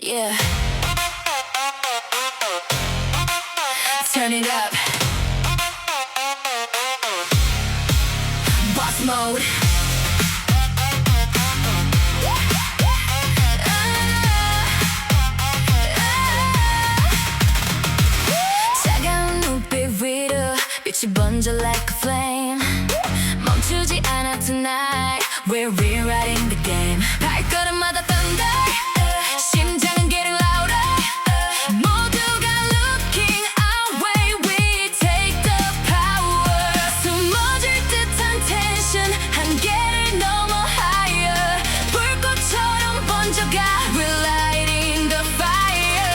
Yeah. Turn it up. Boss mode. 차가운 눈빛 위로 빛이 번져 like a flame. 멈추지 않아 tonight. We're rewriting the game. 발걸음마다 thunder. 심장은 getting louder. 모두가 looking our way. We take the power. 숨어질 듯한 tension. 한계를 넘어 higher. 불꽃처럼 번져가. We're lighting the fire.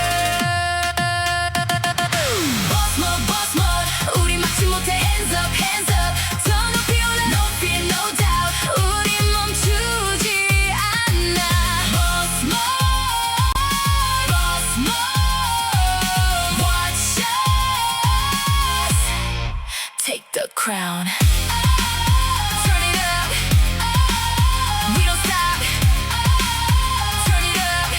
Boss mode, boss mode. 우리 막지 못해 hands up, hands up. 더 높이 올라. No fear, no doubt. 우리 멈추지 않아. Boss mode, boss mode. Watch us take the crown. Turn it up. We don't stop. Turn it up.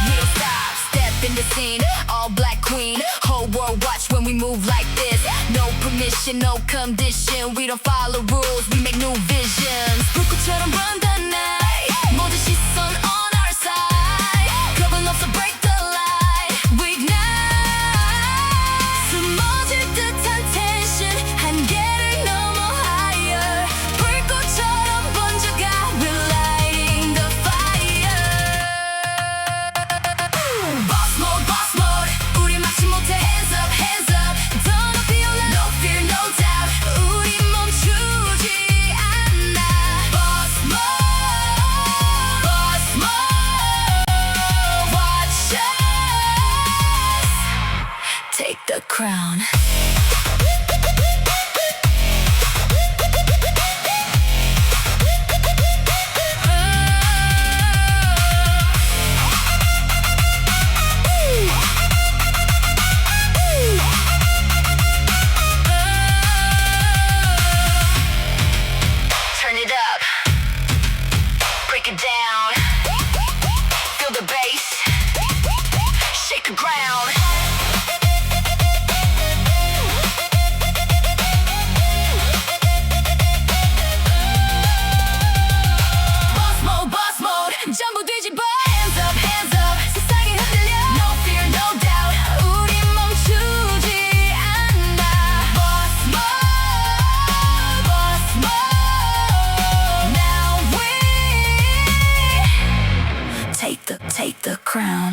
We don't stop. Step in the scene, all black queen. Whole world watch when we move like this. No permission, no condition. We don't follow rules, we make new visions. 불꽃처럼 burn the night. 모든 시선 on our side. 겁은 없어, break the light. We ignite. 숨어질 듯한 tension. 한계를 넘어 higher. 불꽃처럼 번져가. We're lighting the fire. Boss mode, boss mode. 우리 막지 못해 hands up, hands up. 더 높이 올라. No fear, no doubt. 우리 멈추지 않아. Boss mode, boss mode. Watch us take the crown. Turn it up, break it down, feel the bass, shake the ground. Boss mode, 전부 뒤집어. Hands up, hands up, 세상이 흔들려. No fear, no doubt, 우리 멈추지 않아. Boss mode, boss mode. Now we take the crown.